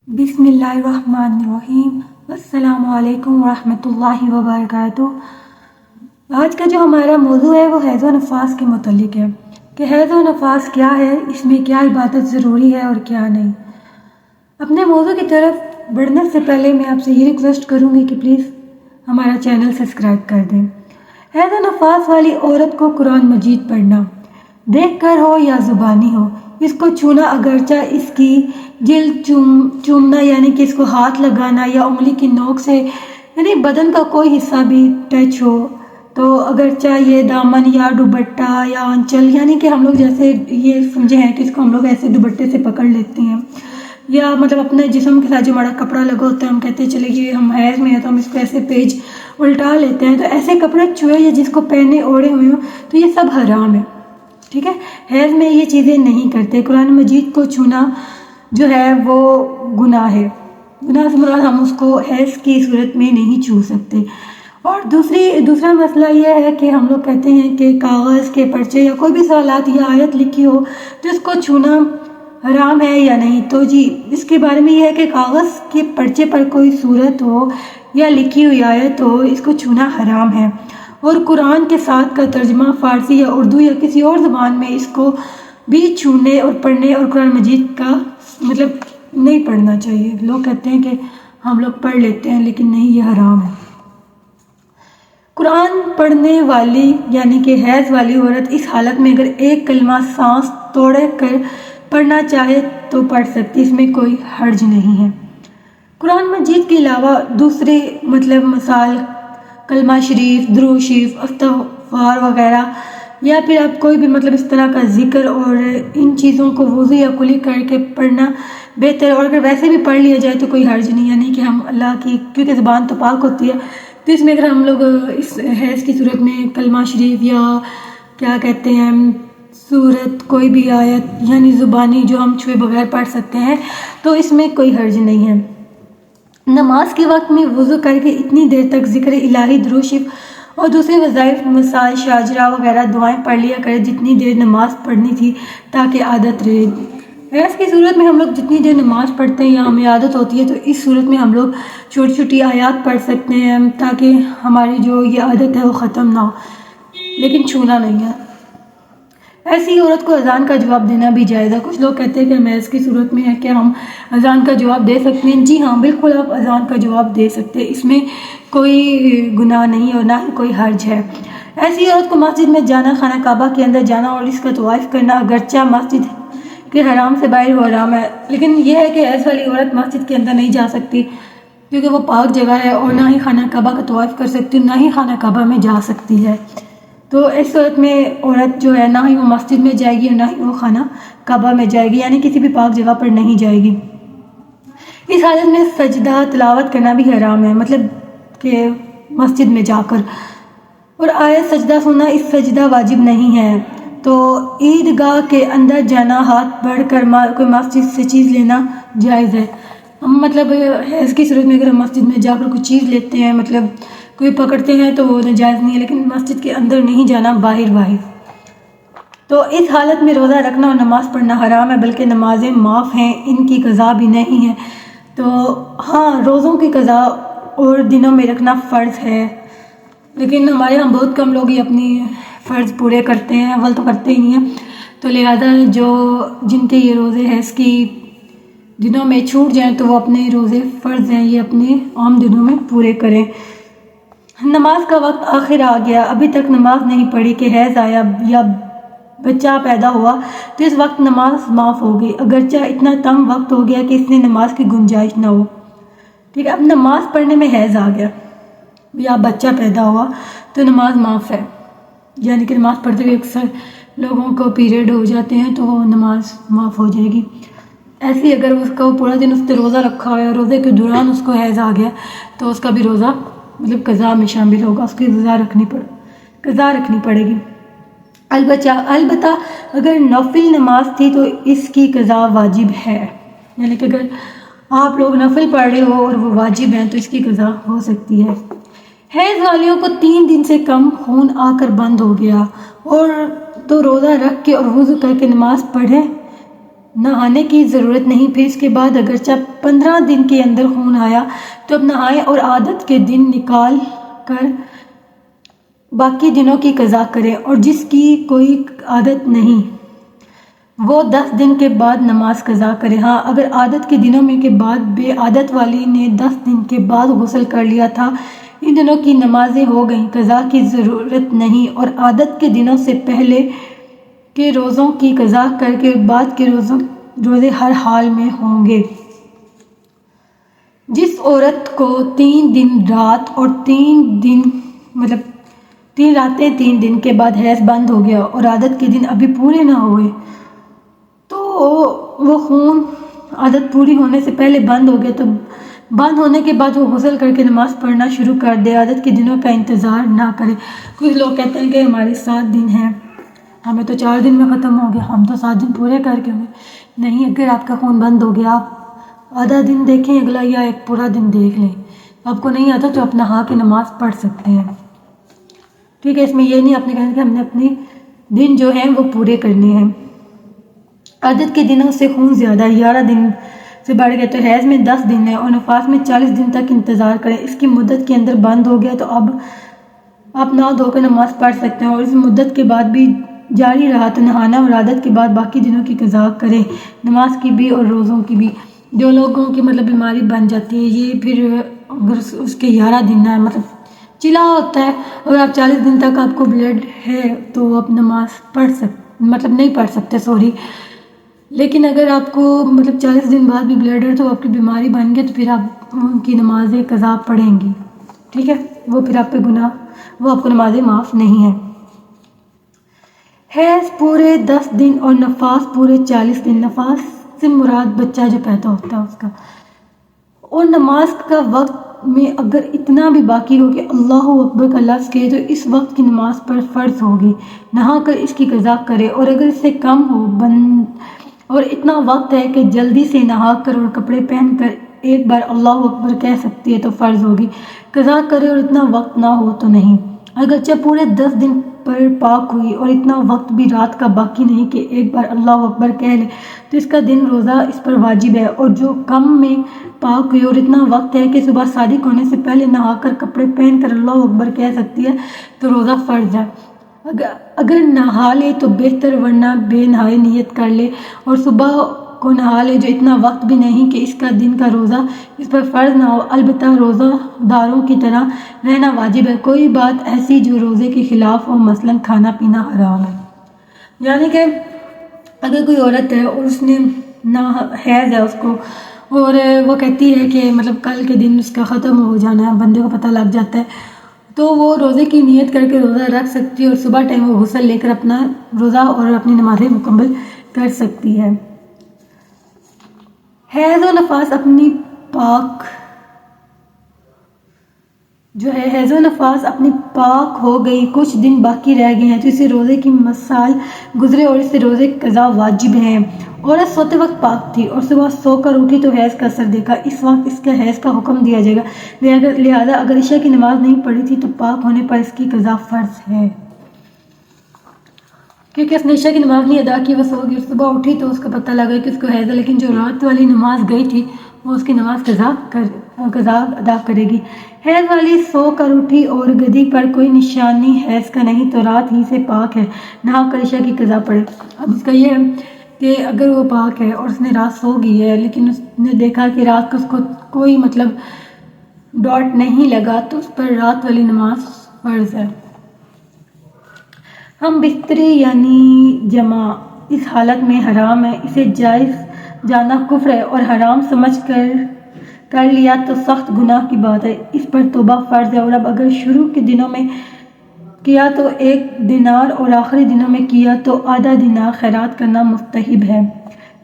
بسم اللہ الرحمن الرحیم۔ السلام علیکم ورحمۃ اللہ وبرکاتہ۔ آج کا جو ہمارا موضوع ہے وہ حیض و نفاس کے متعلق ہے کہ حیض و نفاس کیا ہے، اس میں کیا عبادت ضروری ہے اور کیا نہیں۔ اپنے موضوع کی طرف بڑھنے سے پہلے میں آپ سے یہ ریکویسٹ کروں گی کہ پلیز ہمارا چینل سبسکرائب کر دیں۔ حیض و نفاس والی عورت کو قرآن مجید پڑھنا، دیکھ کر ہو یا زبانی ہو، اس کو چھونا اگرچہ اس کی جلد چومنا یعنی کہ اس کو ہاتھ لگانا یا انگلی کی نوک سے یعنی بدن کا کوئی حصہ بھی ٹچ ہو تو اگرچہ یہ دامن یا دوپٹہ یا آنچل یعنی کہ ہم لوگ جیسے یہ سمجھے ہیں کہ اس کو ہم لوگ ایسے دوپٹے سے پکڑ لیتے ہیں یا مطلب اپنے جسم کے ساتھ جو ہمارا کپڑا لگا ہوتا ہے ہم کہتے ہیں چلے کہ ہم حیض میں ہیں تو ہم اس کو ایسے پیج الٹا لیتے ہیں، تو ایسے کپڑے چھوئے یا جس کو پہنے اوڑھے ہوئے ہوں تو یہ سب حرام ہے، ٹھیک ہے۔ حیض میں یہ چیزیں نہیں کرتے۔ قرآن مجید کو چھونا جو ہے وہ گناہ ہے، گناہ سے مراد ہم اس کو حیض کی صورت میں نہیں چھو سکتے۔ اور دوسرا مسئلہ یہ ہے کہ ہم لوگ کہتے ہیں کہ کاغذ کے پرچے یا کوئی بھی سوالات یا آیت لکھی ہو تو اس کو چھونا حرام ہے یا نہیں، تو جی اس کے بارے میں یہ ہے کہ کاغذ کے پرچے پر کوئی صورت ہو یا لکھی ہوئی آیت ہو، اس کو چھونا حرام ہے۔ اور قرآن کے ساتھ کا ترجمہ فارسی یا اردو یا کسی اور زبان میں اس کو بھی چھونے اور پڑھنے اور قرآن مجید کا مطلب نہیں پڑھنا چاہیے۔ لوگ کہتے ہیں کہ ہم لوگ پڑھ لیتے ہیں لیکن نہیں، یہ حرام ہے۔ قرآن پڑھنے والی یعنی کہ حیض والی عورت اس حالت میں اگر ایک کلمہ سانس توڑے کر پڑھنا چاہے تو پڑھ سکتی، اس میں کوئی حرج نہیں ہے۔ قرآن مجید کے علاوہ دوسرے مطلب مثال کلمہ شریف، درود شریف، استغفار وغیرہ یا پھر آپ کوئی بھی مطلب اس طرح کا ذکر اور ان چیزوں کو وضو یا کلی کر کے پڑھنا بہتر ہے، اور اگر ویسے بھی پڑھ لیا جائے تو کوئی حرج نہیں، یعنی کہ ہم اللہ کی کیونکہ زبان تو پاک ہوتی ہے تو اس میں اگر ہم لوگ اس حیض کی صورت میں کلمہ شریف یا کیا کہتے ہیں سورت کوئی بھی آیت یعنی زبانی جو ہم چھوئے بغیر پڑھ سکتے ہیں تو اس میں کوئی حرج نہیں ہے۔ نماز کے وقت میں وضو کر کے اتنی دیر تک ذکر الہی، درود شریف اور دوسرے وظائف مثال شاجرہ وغیرہ دعائیں پڑھ لیا کرے جتنی دیر نماز پڑھنی تھی تاکہ عادت رہے۔ حیض کی صورت میں ہم لوگ جتنی دیر نماز پڑھتے ہیں یا ہمیں عادت ہوتی ہے تو اس صورت میں ہم لوگ چھوٹی چھوٹی آیات پڑھ سکتے ہیں تاکہ ہماری جو یہ عادت ہے وہ ختم نہ ہو، لیکن چھونا نہیں ہے۔ ایسی عورت کو اذان کا جواب دینا بھی جائز ہے۔ کچھ لوگ کہتے ہیں کہ ہم حیض کی صورت میں ہے کہ ہم اذان کا جواب دے سکتے ہیں، جی ہاں بالکل آپ اذان کا جواب دے سکتے ہیں، اس میں کوئی گناہ نہیں اور نہ ہی کوئی حرج ہے۔ ایسی عورت کو مسجد میں جانا، خانہ کعبہ کے اندر جانا اور اس کا طواف کرنا اگرچہ مسجد کے حرام سے باہر ہو حرام ہے، لیکن یہ ہے کہ حیض والی عورت مسجد کے اندر نہیں جا سکتی کیونکہ وہ پاک جگہ ہے اور نہ ہی خانہ کعبہ کا طواف کر سکتی نہ ہی خانہ کعبہ میں جا سکتی ہے۔ تو اس صورت میں عورت جو ہے نہ ہی وہ مسجد میں جائے گی اور نہ ہی وہ خانہ کعبہ میں جائے گی، یعنی کسی بھی پاک جگہ پر نہیں جائے گی۔ اس حالت میں سجدہ تلاوت کرنا بھی حرام ہے، مطلب کہ مسجد میں جا کر، اور آیت سجدہ سننا اس سجدہ واجب نہیں ہے۔ تو عیدگاہ کے اندر جانا، ہاتھ بڑھ کر کوئی مسجد سے چیز لینا جائز ہے۔ ہم مطلب حیض کی صورت میں اگر ہم مسجد میں جا کر کوئی چیز لیتے ہیں مطلب کوئی پکڑتے ہیں تو وہ ناجائز نہیں ہے، لیکن مسجد کے اندر نہیں جانا، باہر۔ تو اس حالت میں روزہ رکھنا اور نماز پڑھنا حرام ہے، بلکہ نمازیں معاف ہیں، ان کی قضا بھی نہیں ہے۔ تو ہاں روزوں کی قضا اور دنوں میں رکھنا فرض ہے، لیکن ہمارے یہاں بہت کم لوگ ہی اپنی فرض پورے کرتے ہیں، اول تو کرتے ہی نہیں ہیں، تو لہذا جن کے یہ روزے حیض کی دنوں میں چھوٹ جائیں تو وہ اپنے روزے فرض ہیں یہ اپنے عام دنوں میں پورے کریں۔ نماز کا وقت آخر آ گیا، ابھی تک نماز نہیں پڑھی کہ حیض آیا یا بچہ پیدا ہوا تو اس وقت نماز معاف ہو گئی، اگرچہ اتنا تنگ وقت ہو گیا کہ اس نے نماز کی گنجائش نہ ہو، ٹھیک ہے۔ اب نماز پڑھنے میں حیض آ گیا یا بچہ پیدا ہوا تو نماز معاف ہے، یعنی کہ نماز پڑھتے ہوئے اکثر لوگوں کو پیریڈ ہو جاتے ہیں تو وہ نماز معاف ہو جائے گی۔ ایسی اگر اس کا پورا دن اس نے روزہ رکھا ہوا ہے اور روزے کے دوران اس کو حیض آ گیا تو اس کا بھی روزہ مطلب قضا میں شامل ہوگا، اس کی قضا رکھنی پڑے گی۔ البتہ اگر نفل نماز تھی تو اس کی قضا واجب ہے، یعنی کہ اگر آپ لوگ نفل پڑھ رہے ہو اور وہ واجب ہیں تو اس کی قضا ہو سکتی ہے۔ حیض والیوں کو 3 دن سے کم خون آ کر بند ہو گیا اور تو روزہ رکھ کے اور وضو کر کے نماز پڑھیں نہانے کی ضرورت نہیں. پھر اس کے بعد اگرچہ 15 دن کے اندر خون آیا تو اب نہائیں اور عادت کے دن نکال کر باقی دنوں کی قضا کریں، اور جس کی کوئی عادت نہیں وہ 10 دن کے بعد نماز قضا کرے. ہاں اگر عادت کے دنوں میں کے بعد بے عادت والی نے 10 دن کے بعد غسل کر لیا تھا، ان دنوں کی نمازیں ہو گئیں، قضا کی ضرورت نہیں، اور عادت کے دنوں سے پہلے کے روزوں کی قضا کر کے بعد کے روزے ہر حال میں ہوں گے. جس عورت کو 3 دن رات اور 3 راتیں 3 دن کے بعد حیض بند ہو گیا اور عادت کے دن ابھی پورے نہ ہوئے تو وہ خون عادت پوری ہونے سے پہلے بند ہو گیا تو بند ہونے کے بعد وہ غسل کر کے نماز پڑھنا شروع کر دے، عادت کے دنوں کا انتظار نہ کرے. کچھ لوگ کہتے ہیں کہ ہمارے 7 دن ہیں، ہمیں تو 4 دن میں ختم ہو گیا، ہم تو 7 دن پورے کر کے ہوں. نہیں، اگر آپ کا خون بند ہو گیا آپ آدھا دن دیکھیں اگلا یا ایک پورا دن دیکھ لیں. آپ کو نہیں آتا تو آپ نہا کے نماز پڑھ سکتے ہیں. ٹھیک ہے، اس میں یہ نہیں آپ نے کہا کہ ہم نے اپنے دن جو ہیں وہ پورے کرنے ہیں. عادت کے دنوں سے خون زیادہ 11 دن سے بڑھ گیا تو حیض میں 10 دن ہے اور نفاس میں 40 دن تک انتظار کریں. اس کی مدت کے اندر بند ہو گیا تو اب آپ نہ دھو کر نماز پڑھ سکتے ہیں، اور اس مدت کے بعد بھی جاری رہا تو نہانا اور عادت کے بعد باقی دنوں کی قضا کریں، نماز کی بھی اور روزوں کی بھی. جو لوگوں کی بیماری بن جاتی ہے یہ پھر اگر اس کے 11 دن ہے چلا ہوتا ہے، اگر آپ 40 دن تک آپ کو بلڈ ہے تو آپ نماز پڑھ سکتے نہیں پڑھ سکتے لیکن اگر آپ کو 40 دن بعد بھی بلڈ ہے تو آپ کی بیماری بن گئی تو پھر آپ ان کی نمازیں قضا پڑھیں گی. ٹھیک ہے، وہ پھر آپ پہ وہ آپ کو نمازیں معاف نہیں ہیں. حیض پورے 10 دن اور نفاس پورے 40 دن. نفاس سے مراد بچہ جو پیدا ہوتا ہے اس کا. اور نماز کا وقت میں اگر اتنا بھی باقی ہو کہ اللہ اکبر کا لفظ کہے تو اس وقت کی نماز پر فرض ہوگی، نہا کر اس کی قضا کرے. اور اگر اس سے کم ہو اور اتنا وقت ہے کہ جلدی سے نہا کر اور کپڑے پہن کر ایک بار اللہ اکبر کہہ سکتی ہے تو فرض ہوگی، قضا کرے. اور اتنا وقت نہ ہو تو نہیں. اگرچہ پورے 10 دن پر پاک ہوئی اور اتنا وقت بھی رات کا باقی نہیں کہ ایک بار اللہ اکبر کہہ لے تو اس کا دن روزہ اس پر واجب ہے. اور جو کم میں پاک ہوئی اور اتنا وقت ہے کہ صبح صادق ہونے سے پہلے نہا کر کپڑے پہن کر اللہ اکبر کہہ سکتی ہے تو روزہ فرض ہے. اگر نہا لے تو بہتر، ورنہ بے نہائے نیت کر لے اور صبح کو نہا لے جو اتنا وقت بھی نہیں کہ اس کا دن کا روزہ اس پر فرض نہ ہو. البتہ روزہ داروں کی طرح رہنا واجب ہے. کوئی بات ایسی جو روزے کے خلاف ہو، مثلا کھانا پینا حرام ہے. یعنی کہ اگر کوئی عورت ہے اور اس نے حیض ہے اس کو اور وہ کہتی ہے کہ کل کے دن اس کا ختم ہو جانا ہے، بندے کو پتہ لگ جاتا ہے تو وہ روزے کی نیت کر کے روزہ رکھ سکتی ہے اور صبح ٹائم وہ غسل لے کر اپنا روزہ اور اپنی نمازیں مکمل کر سکتی ہے. حیض و نفاس اپنی پاک ہو گئی، کچھ دن باقی رہ گئے ہیں تو اسے روزے کی مثال گزرے اور اسے روزے قضا واجب ہیں. عورت سوتے وقت پاک تھی اور صبح سو کر اٹھی تو حیض کا اثر دیکھا، اس وقت اس کا حیض کا حکم دیا جائے گا. لہذا اگر عشاء کی نماز نہیں پڑھی تھی تو پاک ہونے پر اس کی قضا فرض ہے، کیونکہ اس نے عشاء کی نماز نہیں ادا کی، وہ سو گئی اور صبح اٹھی تو اس کو پتہ لگا کہ اس کو حیض ہے. لیکن جو رات والی نماز گئی تھی وہ اس کی نماز قضا ادا کرے گی. حیض والی سو کر اٹھی اور گدی پر کوئی نشانی حیض کا نہیں تو رات ہی سے پاک ہے، نہا کر عشاء کی قضا پڑھے. اب اس کا یہ ہے کہ اگر وہ پاک ہے اور اس نے رات سو گئی ہے لیکن اس نے دیکھا کہ رات کو اس کو کوئی ڈاٹ نہیں لگا تو اس پر رات والی نماز فرض ہے. ہم بستری یعنی جمع اس حالت میں حرام ہے، اسے جائز جانا کفر ہے اور حرام سمجھ کر لیا تو سخت گناہ کی بات ہے. اس پر توبہ فرض ہے. اور اب اگر شروع کے دنوں میں کیا تو 1 دینار اور آخری دنوں میں کیا تو آدھا دینار خیرات کرنا مستحب ہے.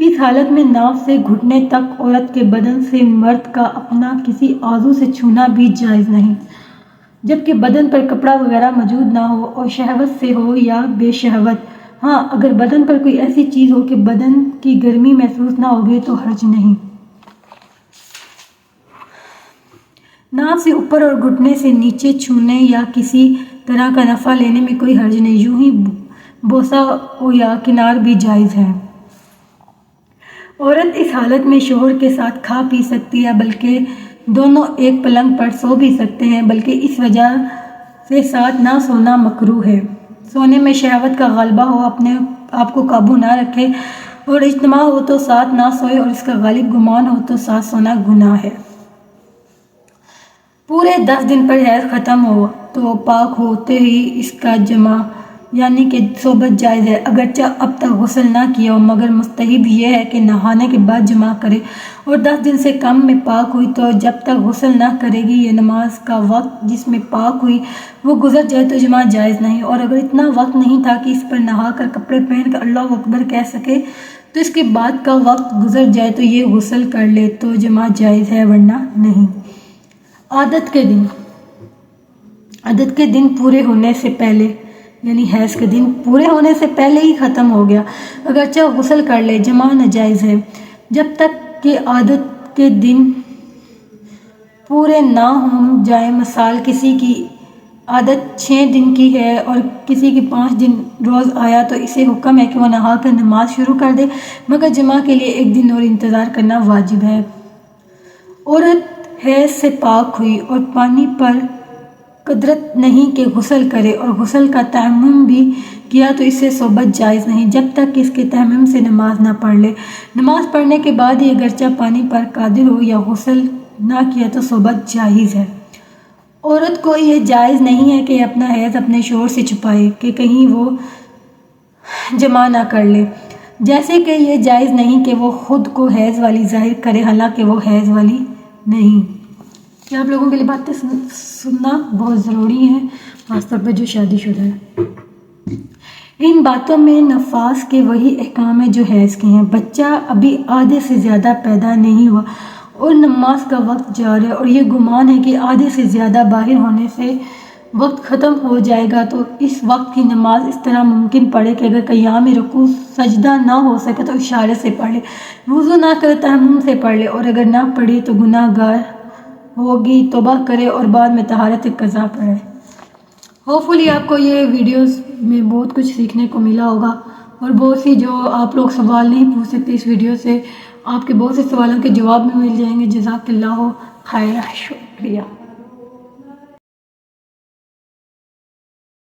اس حالت میں ناف سے گھٹنے تک عورت کے بدن سے مرد کا اپنا کسی عضو سے چھونا بھی جائز نہیں، جبکہ بدن پر کپڑا وغیرہ موجود نہ ہو اور شہوت سے ہو یا بے شہوت. ہاں اگر بدن پر کوئی ایسی چیز ہو کہ بدن کی گرمی محسوس نہ ہوگی تو حرج نہیں. ناف سے اوپر اور گھٹنے سے نیچے چھونے یا کسی طرح کا نفع لینے میں کوئی حرج نہیں، یوں ہی بوسہ یا کنار بھی جائز ہے. عورت اس حالت میں شوہر کے ساتھ کھا پی سکتی ہے، بلکہ دونوں ایک پلنگ پر سو بھی سکتے ہیں، بلکہ اس وجہ سے ساتھ نہ سونا مکروہ ہے۔ سونے میں شہوت کا غلبہ ہو، اپنے آپ کو قابو نہ رکھے اور اجتماع ہو تو ساتھ نہ سوئے اور اس کا غالب گمان ہو تو ساتھ سونا گناہ ہے۔ پورے 10 دن پر حیض ختم ہو تو پاک ہوتے ہی اس کا جماع یعنی کہ صحبت جائز ہے، اگرچہ اب تک غسل نہ کیا ہو، مگر مستحب یہ ہے کہ نہانے کے بعد جماع کرے، اور 10 دن سے کم میں پاک ہوئی تو جب تک غسل نہ کرے گی یا نماز کا وقت جس میں پاک ہوئی وہ گزر جائے تو جماع جائز نہیں، اور اگر اتنا وقت نہیں تھا کہ اس پر نہا کر کپڑے پہن کر اللہ اکبر کہہ سکے تو اس کے بعد کا وقت گزر جائے تو یہ غسل کر لے تو جماع جائز ہے، ورنہ نہیں۔ عادت کے دن پورے ہونے سے پہلے یعنی حیض کے دن پورے ہونے سے پہلے ہی ختم ہو گیا، اگرچہ غسل کر لے، جماع ناجائز ہے جب تک کہ عادت کے دن پورے نہ ہو جائیں۔ مثال کسی کی عادت 6 دن کی ہے اور کسی کی 5 دن روز آیا تو اسے حکم ہے کہ وہ نہا کر نماز شروع کر دے، مگر جماع کے لیے 1 دن اور انتظار کرنا واجب ہے۔ عورت حیض سے پاک ہوئی اور پانی پر قدرت نہیں کہ غسل کرے اور غسل کا تیمم بھی کیا تو اس سے صحبت جائز نہیں جب تک کہ اس کے تیمم سے نماز نہ پڑھ لے۔ نماز پڑھنے کے بعد ہی اگرچہ پانی پر قادر ہو یا غسل نہ کیا تو صحبت جائز ہے۔ عورت کو یہ جائز نہیں ہے کہ اپنا حیض اپنے شوہر سے چھپائے کہ کہیں وہ جماع نہ کر لے، جیسے کہ یہ جائز نہیں کہ وہ خود کو حیض والی ظاہر کرے حالانکہ وہ حیض والی نہیں۔ کہ آپ لوگوں کے لیے باتیں سننا بہت ضروری ہے، خاص طور پہ جو شادی شدہ ہے۔ ان باتوں میں نفاس کے وہی احکام ہیں جو حیض کے ہیں۔ بچہ ابھی آدھے سے زیادہ پیدا نہیں ہوا اور نماز کا وقت جاری ہے اور یہ گمان ہے کہ آدھے سے زیادہ باہر ہونے سے وقت ختم ہو جائے گا تو اس وقت کی نماز اس طرح ممکن پڑھے کہ اگر قیام رکوع سجدہ نہ ہو سکے تو اشارے سے پڑھ لے، وضو نہ کرے تیمم سے پڑھ لے، اور اگر نہ پڑھے تو گناہ گار ہوگی، توبہ کرے اور بعد میں طہارت قضا پڑھے۔ ہوپفلی آپ کو یہ ویڈیوز میں بہت کچھ سیکھنے کو ملا ہوگا اور بہت سی جو آپ لوگ سوال نہیں پوچھ سکتے اس ویڈیو سے آپ کے بہت سے سوالوں کے جواب بھی مل جائیں گے۔ جزاک اللہ خیر، شکریہ۔